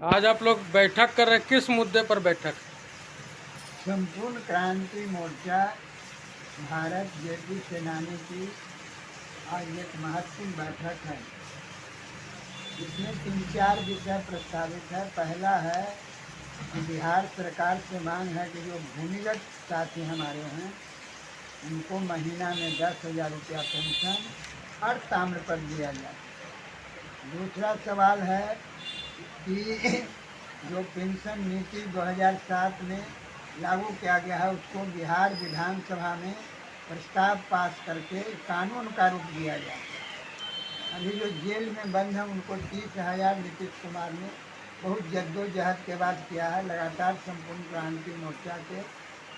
आज आप लोग बैठक कर रहे हैं, किस मुद्दे पर बैठक? संपूर्ण क्रांति मोर्चा भारत जेपी सेनानी की आज एक महत्वपूर्ण बैठक है। इसमें 3-4 विषय प्रस्तावित है। पहला है कि बिहार सरकार से मांग है कि जो भूमिगत साथी हमारे हैं उनको महीना में 10,000 रुपया पेंशन और ताम्र पर दिया जाए। दूसरा सवाल है कि जो पेंशन नीति 2007 में लागू किया गया है उसको बिहार विधानसभा में प्रस्ताव पास करके कानून का रूप दिया जाए। अभी जो जेल में बंद हैं उनको 30,000 नीतीश कुमार ने बहुत जद्दोजहद के बाद किया है। लगातार संपूर्ण क्रांति मोर्चा के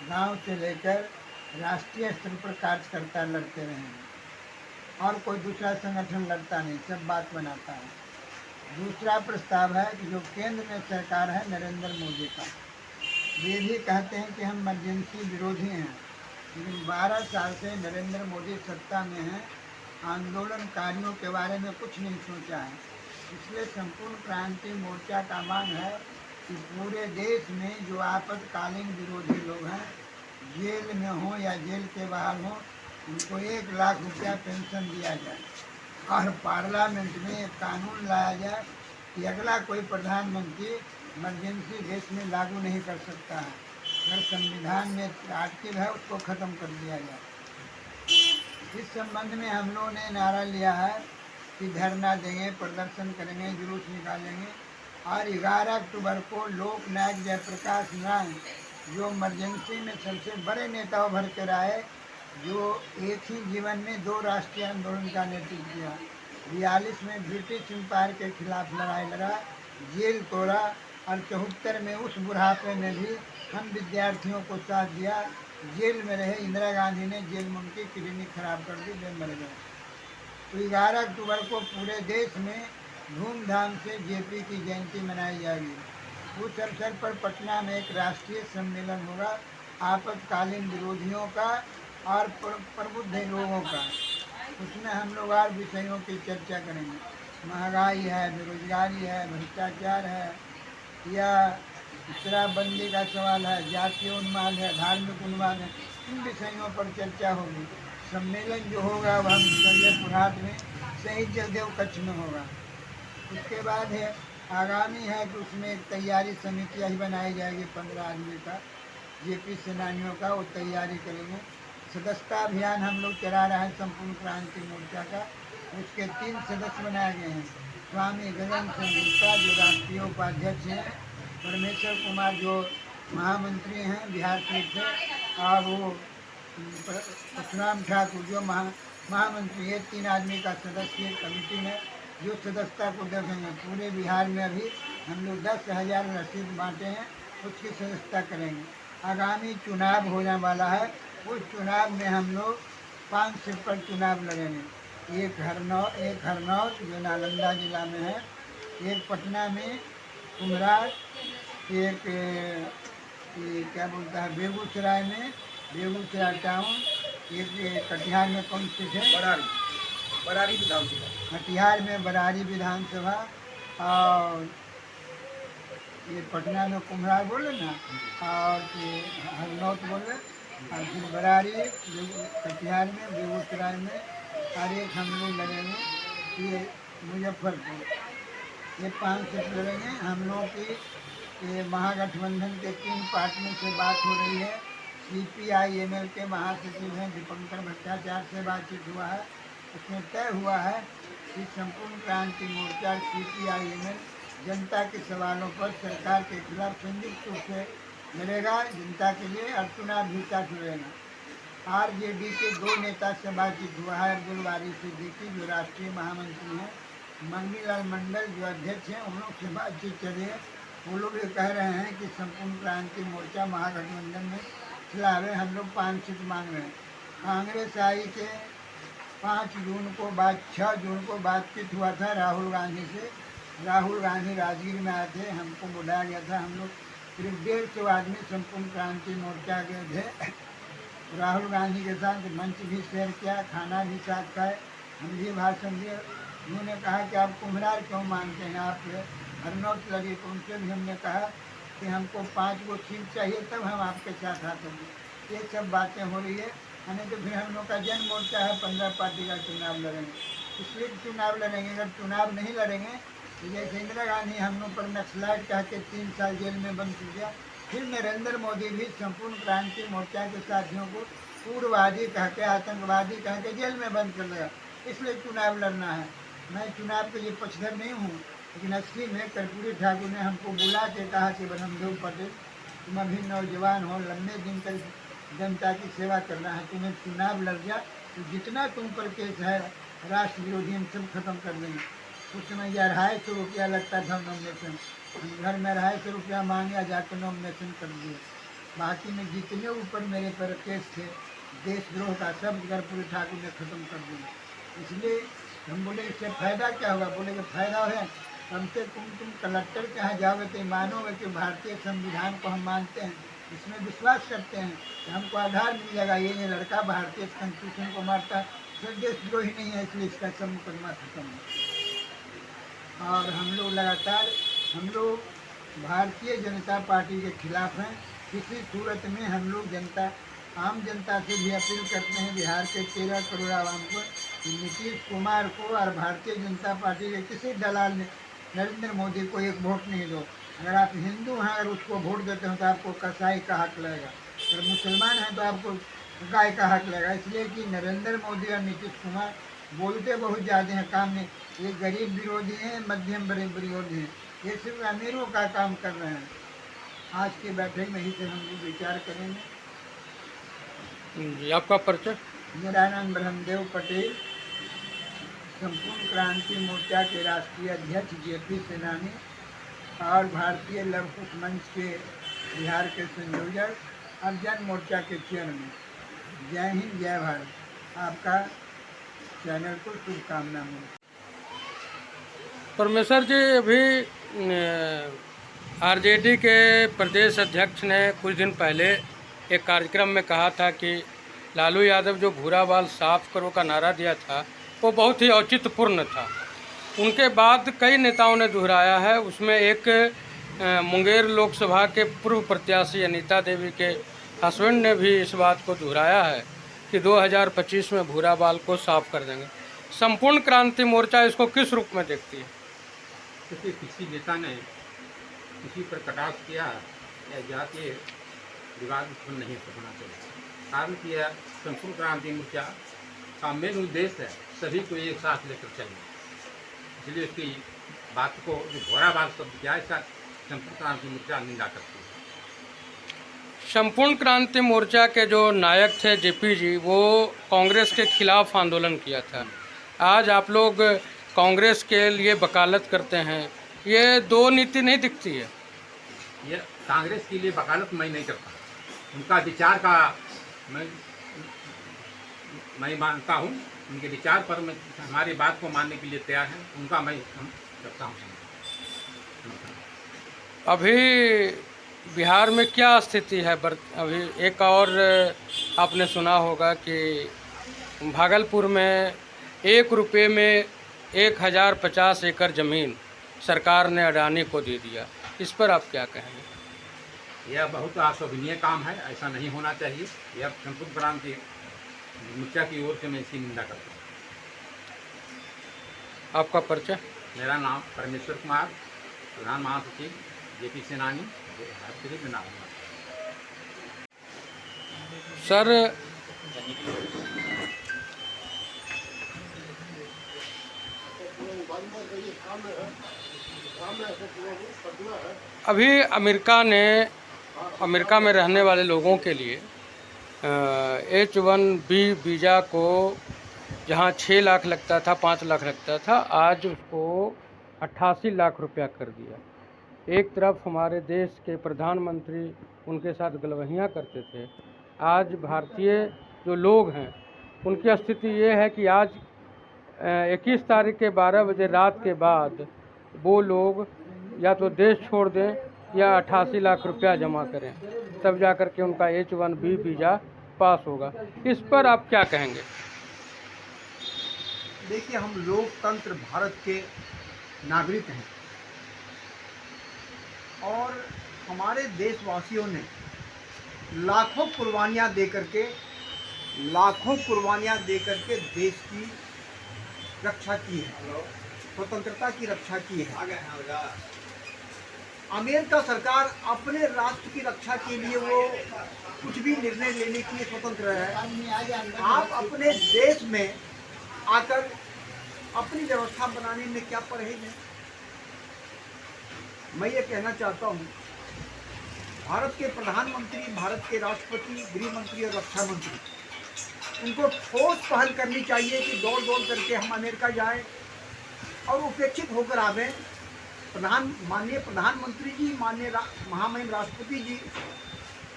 गांव से लेकर राष्ट्रीय स्तर पर कार्यकर्ता लड़ते रहे हैं और कोई दूसरा संगठन लड़ता नहीं, सब बात बनाता है। दूसरा प्रस्ताव है कि जो केंद्र में सरकार है नरेंद्र मोदी का, ये भी कहते हैं कि हम इमरजेंसी विरोधी हैं, लेकिन 12 साल से नरेंद्र मोदी सत्ता में हैं, आंदोलनकारियों के बारे में कुछ नहीं सोचा है। इसलिए संपूर्ण क्रांति मोर्चा का मांग है कि पूरे देश में जो आपातकालीन विरोधी लोग हैं, जेल में हों या जेल के बाहर हों, उनको 1 लाख रुपया पेंशन दिया जाए और पार्लियामेंट में एक कानून लाया जाए कि अगला कोई प्रधानमंत्री इमरजेंसी देश में लागू नहीं कर सकता है। अगर संविधान में आर्टिकल है उसको ख़त्म कर दिया जाए। इस संबंध में हम लोगों ने नारा लिया है कि धरना देंगे, प्रदर्शन करेंगे, जुलूस निकालेंगे और 11 अक्टूबर को लोकनायक जयप्रकाश नारायण जो इमरजेंसी में सबसे बड़े नेता उभर कर आए, जो एक ही जीवन में 2 राष्ट्रीय आंदोलन का नेतृत्व किया, 42 में ब्रिटिश एम्पायर के खिलाफ लड़ाई लड़ा, जेल तोड़ा और 74 में उस बुढ़ापे में भी हम विद्यार्थियों को साथ दिया। जेल में रहे इंदिरा गांधी ने जेल में उनकी किडनी खराब कर दी, वे मर गए। तो 11 अक्टूबर को पूरे देश में धूमधाम से जेपी की जयंती मनाई जाएगी। उस अवसर पर पटना में एक राष्ट्रीय सम्मेलन होगा आपातकालीन विरोधियों का और प्रबुद्ध लोगों का। उसमें हम लोग और विषयों की चर्चा करेंगे। महंगाई है, बेरोजगारी है, भ्रष्टाचार है या शराबबंदी का सवाल है, जातीय उन्माद है, धार्मिक उन्माद है, इन विषयों पर चर्चा होगी। सम्मेलन जो होगा वह शल्यपुरहाट में शहीद जगदेव कच्छ में होगा। उसके बाद है आगामी है कि उसमें एक तैयारी समितियाँ ही बनाई जाएगी 15 आदमी का, जेपी सेनानियों का, वो तैयारी करेंगे। सदस्यता अभियान हम लोग चला रहे हैं संपूर्ण क्रांति मोर्चा का, उसके 3 सदस्य बनाए गए हैं। स्वामी गगन सिंह गुप्ता जो राष्ट्रीय उपाध्यक्ष हैं, परमेश्वर कुमार जो महामंत्री हैं बिहार सीट से, और वो परशुराम ठाकुर जो महामंत्री, ये 3 आदमी का सदस्य कमेटी में जो सदस्यता को देखेंगे। पूरे बिहार में अभी हम लोग 10,000 रसीद बांटे हैं, उसकी सदस्यता करेंगे। आगामी चुनाव होने वाला है, उस चुनाव में हम लोग 5 सीट पर चुनाव लड़ेंगे। एक हरनौत जो नालंदा जिला में है, एक पटना में कुम्हरार, एक ये क्या बोलता है बेगूसराय में, बेगूसराय टाउन, एक कटिहार में कौन सी है, बरारी विधानसभा, कटिहार में बरारी विधानसभा, और ये पटना में कुम्हरार बोले ना, और ये हरनौत बोले, और फिर बरारी कटिहार में, बेगूसराय में, और एक हम लोग लड़ेंगे ये मुजफ्फरपुर। ये 5 सीट लड़ेंगे। हम लोगों की ये महागठबंधन के 3 पार्टियों से बात हो रही है। CPI-ML के महासचिव हैं दीपंकर भट्टाचार्य से बातचीत हुआ है। उसमें तय हुआ है कि संपूर्ण क्रांति मोर्चा CPI-ML जनता के सवालों पर सरकार के खिलाफ संयुक्त रूप से लड़ेगा, जनता के लिए, और चुनाव भी साथ लड़ेगा। RJD के 2 नेता से बातचीत हुआ है, अब्दुल वारी सिद्दीकी जो राष्ट्रीय महामंत्री हैं, मंगीलाल मंडल जो अध्यक्ष हैं, उन लोग से बातचीत चली है। वो लोग ये कह रहे हैं कि संपूर्ण क्रांति मोर्चा महागठबंधन में खिलाफ है, हम लोग 5 सीट मांग रहे हैं। कांग्रेस आई के 5 जून को 6 जून को बातचीत हुआ था राहुल गांधी से। राहुल गांधी राजगीर में आए थे, हमको बुलाया गया था। हम लोग करीब 150 आदमी संपूर्ण क्रांति मोर्चा के थे। राहुल गांधी के साथ मंच भी शेयर किया, खाना भी साथ खाए, हम भी भाषण दिए। उन्होंने कहा कि आप कुम्हरार क्यों मानते हैं, हरनौत लगी, तो उनसे भी हमने कहा कि हमको 5 गो सीट चाहिए, तब हम आपके साथ आते हैं। ये सब बातें हो रही है। नहीं तो फिर हम लोग का जन मोर्चा है, 15 पार्टी का चुनाव लड़ेंगे। इसलिए चुनाव लड़ेंगे, अगर चुनाव नहीं लड़ेंगे तो जैसे इंदिरा गांधी हम लोग पर नक्सलाइट कह के 3 साल जेल में बंद किया, फिर नरेंद्र मोदी भी संपूर्ण क्रांति मोर्चा के साथियों को पूर्ववादी कह के, आतंकवादी कह के जेल में बंद कर देगा। इसलिए चुनाव लड़ना है। मैं चुनाव के लिए पक्षधर नहीं हूँ, लेकिन 80 में कर्पूरी ठाकुर ने हमको बुला के कहा कि ब्रह्मदेव पटेल, तुम अभी नौजवान हो, लंबे दिन तक जनता की सेवा करना है, तुम्हें चुनाव लड़ गया तो जितना तुम पर केस है राष्ट्र विरोधी हम सब खत्म कर देंगे। उस समय 250 रुपया लगता था नॉमिनेशन, हम घर में 250 रुपया मांगे, जाकर नॉमिनेशन कर दिए। बाकी में जितने ऊपर मेरे पर केस थे देशद्रोह का, सब कर्पूरी ठाकुर ने खत्म कर दिया। इसलिए हम बोले इससे फ़ायदा क्या होगा? बोले कि फ़ायदा है, कम से कम तुम कलेक्टर के यहाँ जाओगे तो मानोगे कि भारतीय संविधान को हम मानते हैं, इसमें विश्वास करते हैं कि हमको आधार मिल जाएगा। ये लड़का भारतीय कॉन्स्टिट्यूशन को मारता है, फिर देशद्रोही नहीं है, इसलिए इसका सब मुकदमा खत्म है। और हम लोग लगातार भारतीय जनता पार्टी के खिलाफ हैं। किसी सूरत में हम लोग आम जनता से भी अपील करते हैं, बिहार के 13 करोड़ आवाम को, नीतीश कुमार को और भारतीय जनता पार्टी के किसी दलाल ने नरेंद्र मोदी को एक वोट नहीं दो। अगर आप हिंदू हैं, अगर उसको वोट देते हो तो आपको कसाई का हक लगेगा, अगर मुसलमान हैं तो आपको गाय का हक लगेगा। इसलिए कि नरेंद्र मोदी और नीतीश कुमार बोलते बहुत ज़्यादा हैं, काम में ये गरीब विरोधी हैं, मध्यम गरीब विरोधी हैं, ये सिर्फ अमीरों का काम कर रहे हैं। आज की बैठक में ही से हम लोग विचार करेंगे। जी, आपका परिचय? मेरा नाम ब्रह्मदेव पटेल, संपूर्ण क्रांति मोर्चा के राष्ट्रीय अध्यक्ष जेपी सेनानी और भारतीय लव कुश मंच के बिहार के संयोजक और जन मोर्चा के चेयरमैन। जय हिंद, जय भारत। आपका चैनल को शुभकामनाएं। परमेश्वर जी, अभी आरजेडी के प्रदेश अध्यक्ष ने कुछ दिन पहले एक कार्यक्रम में कहा था कि लालू यादव जो भूरा बाल साफ करो का नारा दिया था वो बहुत ही औचित्यपूर्ण था। उनके बाद कई नेताओं ने दोहराया है। उसमें एक मुंगेर लोकसभा के पूर्व प्रत्याशी अनीता देवी के हस्बैंड ने भी इस बात को दोहराया है कि 2025 में भूरा बाल को साफ कर देंगे। संपूर्ण क्रांति मोर्चा इसको किस रूप में देखती है? किसी नेता ने किसी पर कटाक्ष किया या जातीय विवाद उत्पन्न नहीं होना चाहिए। कारण कि यह संपूर्ण क्रांति मोर्चा का मेन उद्देश्य है सभी को एक साथ लेकर चलना। इसलिए उसकी बात को जो भोरा बात शब्द किया, इसका संपूर्ण क्रांति मोर्चा निंदा करती है। संपूर्ण क्रांति मोर्चा के जो नायक थे जेपी जी, वो कांग्रेस के खिलाफ आंदोलन किया था। आज आप लोग कांग्रेस के लिए वकालत करते हैं, ये दो नीति नहीं दिखती है? ये कांग्रेस के लिए वकालत मैं नहीं करता, उनका विचार का मैं मानता हूँ, उनके विचार पर मैं हमारी बात को मानने के लिए तैयार है, उनका मैं करता हूँ। अभी बिहार में क्या स्थिति है? अभी एक और आपने सुना होगा कि भागलपुर में 1 रुपये में 1050 एकड़ ज़मीन सरकार ने अडानी को दे दिया। इस पर आप क्या कहेंगे? यह बहुत अशोभनीय काम है, ऐसा नहीं होना चाहिए। यह संपूर्ण क्रांति मोर्चा की ओर से मैं इसकी निंदा करता हूँ। आपका परिचय? मेरा नाम परमेश्वर कुमार, प्रधान महासचिव जेपी सेनानी, भारतीय नाम। सर, अभी अमेरिका में रहने वाले लोगों के लिए H1B वीज़ा को जहां 6 लाख लगता था, 5 लाख लगता था, आज उसको 88 लाख रुपया कर दिया। एक तरफ हमारे देश के प्रधानमंत्री उनके साथ गलवहियाँ करते थे, आज भारतीय जो लोग हैं उनकी स्थिति ये है कि आज 21 तारीख के 12 बजे रात के बाद वो लोग या तो देश छोड़ दें या 88 लाख रुपया जमा करें, तब जा कर के उनका H1B वीज़ा पास होगा। इस पर आप क्या कहेंगे? देखिए, हम लोकतंत्र भारत के नागरिक हैं और हमारे देशवासियों ने लाखों कुर्बानियाँ दे करके देश की रक्षा की है, स्वतंत्रता की रक्षा की है। अमेरिका सरकार अपने राष्ट्र की रक्षा के लिए वो कुछ भी निर्णय लेने के लिए स्वतंत्र है। आप अपने देश में आकर अपनी व्यवस्था बनाने में क्या परहेज है? मैं ये कहना चाहता हूँ, भारत के प्रधानमंत्री, भारत के राष्ट्रपति, गृह मंत्री और रक्षा मंत्री, उनको ठोस पहल करनी चाहिए कि दौड़ दौड़ करके हम अमेरिका जाएं और उपेक्षित होकर आवें। माननीय प्रधानमंत्री जी, माननीय महामहिम राष्ट्रपति जी,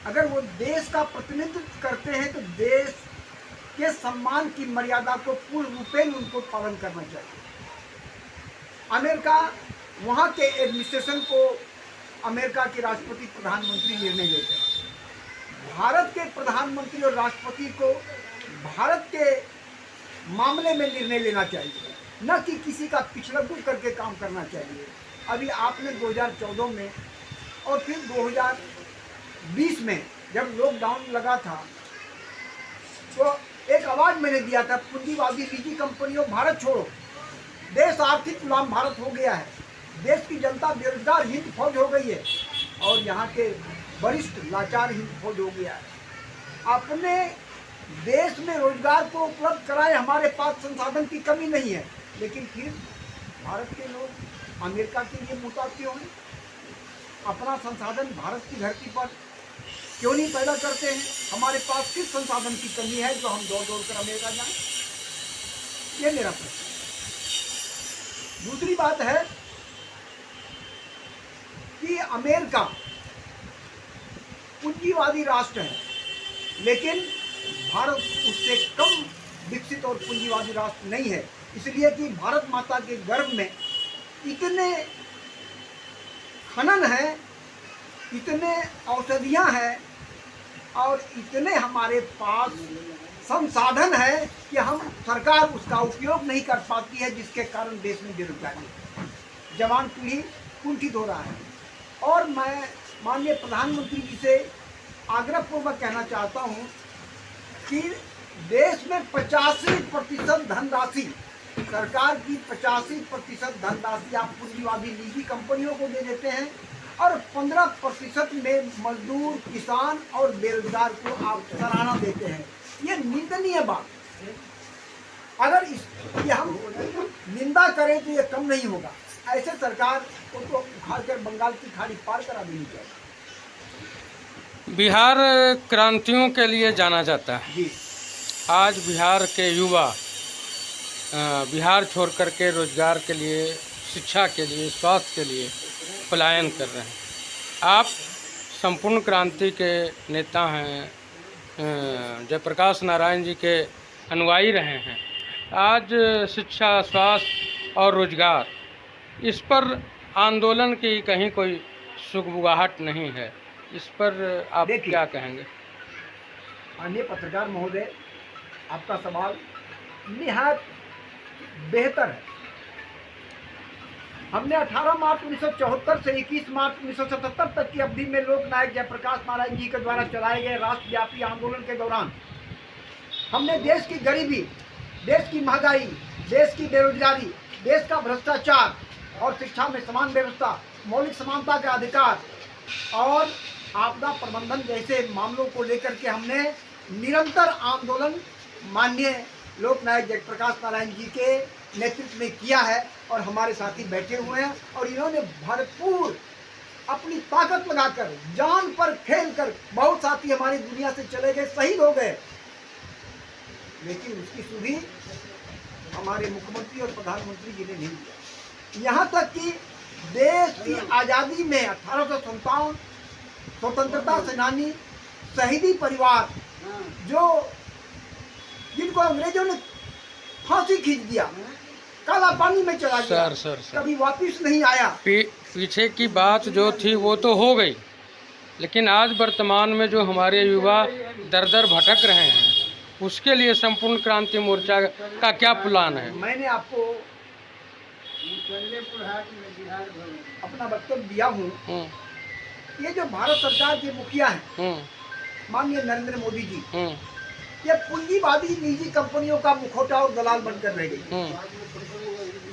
अगर वो देश का प्रतिनिधित्व करते हैं तो देश के सम्मान की मर्यादा को पूर्ण रूपेण उनको पालन करना चाहिए। अमेरिका, वहाँ के एडमिनिस्ट्रेशन को अमेरिका के राष्ट्रपति प्रधानमंत्री निर्णय लेते हैं। भारत के प्रधानमंत्री और राष्ट्रपति को भारत के मामले में निर्णय लेना चाहिए, न कि किसी का पिछड़क करके काम करना चाहिए। अभी आपने 2014 में और फिर 2020 में जब लॉकडाउन लगा था तो एक आवाज़ मैंने दिया था, पूंजीवादी निजी कंपनियों भारत छोड़ो, देश आर्थिक गुलाम भारत हो गया है, देश की जनता बेरोजगार हिंद फौज हो गई है और यहाँ के वरिष्ठ लाचार हिंद फौज हो गया है। अपने देश में रोजगार को उपलब्ध कराए, हमारे पास संसाधन की कमी नहीं है, लेकिन फिर भारत के लोग अमेरिका के लिए मुताबिक क्यों हैं? अपना संसाधन भारत की धरती पर क्यों नहीं पैदा करते हैं? हमारे पास किस संसाधन की कमी है जो हम दौड़ दौड़ कर अमेरिका जाएं? ये मेरा प्रश्न है। दूसरी बात है कि अमेरिका पूंजीवादी राष्ट्र है, लेकिन भारत उससे कम विकसित और पूंजीवादी राष्ट्र नहीं है, इसलिए कि भारत माता के गर्भ में इतने खनन है, इतने औषधियाँ हैं और इतने हमारे पास संसाधन है कि हम सरकार उसका उपयोग नहीं कर पाती है, जिसके कारण देश में बेरोजगारी है, जवान पीढ़ी कुंठित हो रहा है। और मैं माननीय प्रधानमंत्री जी से आग्रहपूर्वक कहना चाहता हूँ कि देश में 85% धनराशि, सरकार की 85% धनराशि आप पूंजीवादी निजी कंपनियों को दे देते हैं और 15% में मजदूर, किसान और बेरोजगार को आप सराहना देते हैं। ये निंदनीय बात। अगर इसकी हम निंदा करें तो ये कम नहीं होगा। ऐसे सरकार को तो उखाड़कर बंगाल की खाड़ी पार करा देनी चाहिए। बिहार क्रांतियों के लिए जाना जाता है जी। आज बिहार के युवा बिहार छोड़ करके रोजगार के लिए, शिक्षा के लिए, स्वास्थ्य के लिए पलायन कर रहे हैं। आप संपूर्ण क्रांति के नेता हैं, जयप्रकाश नारायण जी के अनुयायी रहे हैं। आज शिक्षा, स्वास्थ्य और रोजगार, इस पर आंदोलन की कहीं कोई सुगबुगाहट नहीं है। इस पर आप क्या कहेंगे? माननीय पत्रकार महोदय, आपका सवाल निहायत बेहतर है। हमने 18 मार्च 1974 से 21 मार्च 1977 तक की अवधि में लोकनायक जयप्रकाश नारायण जी के द्वारा चलाए गए राष्ट्रव्यापी आंदोलन के दौरान हमने देश की गरीबी, देश की महंगाई, देश की बेरोजगारी, देश का भ्रष्टाचार और शिक्षा में समान व्यवस्था, मौलिक समानता का अधिकार और आपदा प्रबंधन जैसे मामलों को लेकर के हमने निरंतर आंदोलन माननीय लोकनायक जयप्रकाश नारायण जी के नेतृत्व में किया है और हमारे साथी बैठे हुए हैं और इन्होंने भरपूर अपनी ताकत लगाकर, जान पर खेल कर, बहुत साथी हमारी दुनिया से चले गए, शहीद हो गए, लेकिन उसकी सुधि हमारे मुख्यमंत्री और प्रधानमंत्री जी ने नहीं दिया। यहाँ तक कि देश की आज़ादी में 1857 स्वतंत्रता सेनानी शहीदी परिवार जिनको अंग्रेजों ने फांसी खींच दिया, काला पानी में चला गया, सर कभी वापिस नहीं आया। पीछे की बात जो थी वो तो हो गई, लेकिन आज वर्तमान में जो हमारे युवा दर दर भटक रहे हैं, उसके लिए संपूर्ण क्रांति मोर्चा का क्या प्लान है? मैंने आपको अपना वक्तव्य दिया हूँ ये जो भारत सरकार के मुखिया हैं हम्म, माननीय नरेंद्र मोदी जी, हम्म, ये पूंजीवादी निजी कंपनियों का मुखौटा और दलाल बनकर रह गई। हम्म,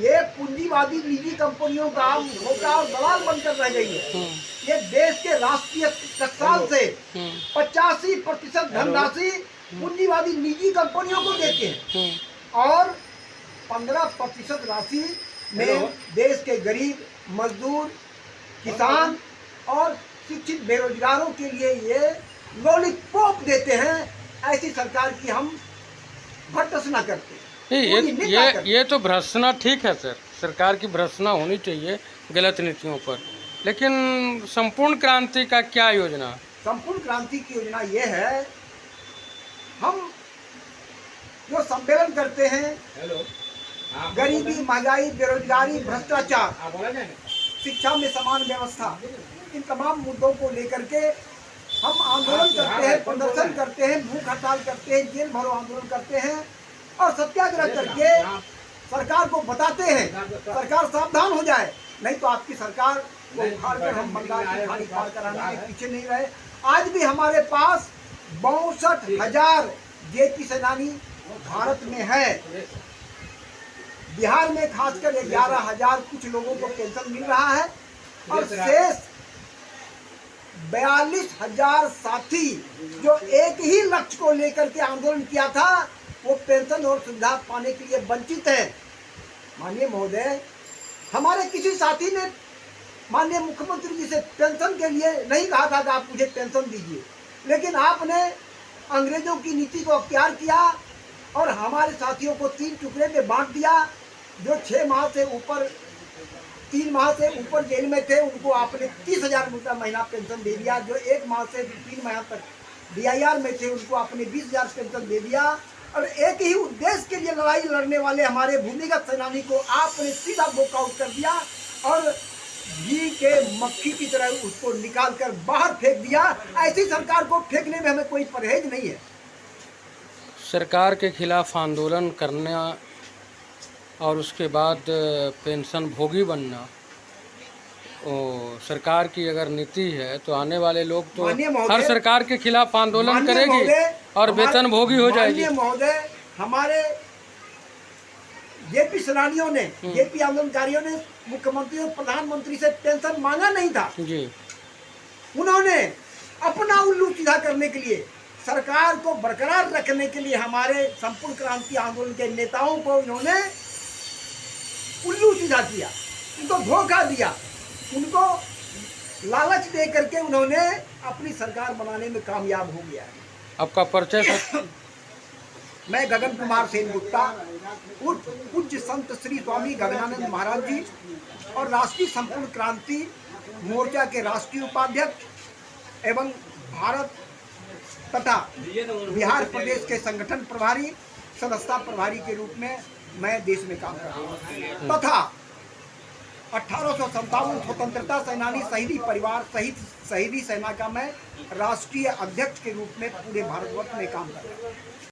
ये पूंजीवादी निजी कंपनियों का मुखौटा और दलाल बनकर रह गई है। हम्म, ये देश के राष्ट्रीय टकसाल से हम्म, 85% धनराशि पूंजीवादी निजी कंपनियों को देते हैं हम्म, और 15% राशि में देश के गरीब, मजदूर, किसान और शिक्षित बेरोजगारों के लिए ये लॉलीपॉप देते हैं। ऐसी सरकार की हम भर्त्सना करते हैं। नहीं, पूरी निंदा करते हैं। ये तो भर्त्सना ठीक है सर, सरकार की भर्त्सना होनी चाहिए गलत नीतियों पर, लेकिन संपूर्ण क्रांति का क्या योजना? संपूर्ण क्रांति की योजना ये है, हम जो सम्मेलन करते हैं, गरीबी, महंगाई, बेरोजगारी, भ्रष्टाचार, शिक्षा में समान व्यवस्था, इन तमाम मुद्दों को लेकर के हम आंदोलन करते हैं, प्रदर्शन करते हैं, भूख हड़ताल करते हैं, जेल भरो आंदोलन करते हैं और सत्याग्रह करके सरकार को बताते हैं, सरकार सावधान हो जाए, नहीं तो आपकी सरकार को उखाड़ कर हम बंगाल की खाड़ी पार कराने के पीछे नहीं रहे। आज भी हमारे पास 62,000 जेपी सेनानी भारत में है। बिहार में खासकर 11,000 कुछ लोगों को पेंशन मिल रहा है और शेष 42,000 साथी जो एक ही लक्ष्य को लेकर के आंदोलन किया था, वो पेंशन और सुविधा पाने के लिए वंचित है। माननीय महोदय, हमारे किसी साथी ने माननीय मुख्यमंत्री जी से पेंशन के लिए नहीं कहा था कि आप मुझे पेंशन दीजिए, लेकिन आपने अंग्रेजों की नीति को अख्तियार किया और हमारे साथियों को 3 टुकड़े में बांट दिया। जो 6 माह से ऊपर 3 माह से ऊपर जेल में थे, उनको आपने 30,000 रुपया महीना पेंशन दे दिया। जो 1 माह से 3 माह तक DIR में थे, उनको आपने 20,000 पेंशन दे दिया। और एक ही उद्देश्य के लिए लड़ाई लड़ने वाले हमारे भूमिगत सेनानी को आपने सीधा वॉकआउट कर दिया और घी के मक्खी की तरह उसको निकाल कर बाहर फेंक दिया। ऐसी सरकार को फेंकने में हमें कोई परहेज नहीं है। सरकार के खिलाफ आंदोलन करना और उसके बाद पेंशन भोगी बनना, सरकार की अगर नीति है तो आने वाले लोग तो हर सरकार के खिलाफ आंदोलन करेगी और वेतन भोगी हो जाएगी। माननीय महोदय, हमारे जेपी सेनानियों ने, जेपी आंदोलनकारियों ने मुख्यमंत्री और प्रधानमंत्री से पेंशन मांगा नहीं था जी। उन्होंने अपना उल्लू सीधा करने के लिए, सरकार को बरकरार रखने के लिए हमारे संपूर्ण क्रांति आंदोलन के नेताओं को इन्होंने उल्लू सीधा किया, उनको धोखा दिया, उनको लालच दे करके उन्होंने अपनी सरकार बनाने में कामयाब हो गया है। आपका परिचय सर? मैं गगन कुमार सेन गुप्ता, उर्फ पूज्य संत श्री स्वामी गगनानंद महाराज जी और राष्ट्रीय संपूर्ण क्रांति मोर्चा के राष्ट्रीय उपाध्यक्ष एवं भारत तथा बिहार प्रदेश के संगठन प्रभारी, सदस्यता प्रभारी के रूप में मैं देश में काम कर रहा हूँ तथा 1857 स्वतंत्रता सेनानी शहीदी परिवार सहित शहीदी सेना का मैं राष्ट्रीय अध्यक्ष के रूप में पूरे भारतवर्ष में काम कर रहा हूँ।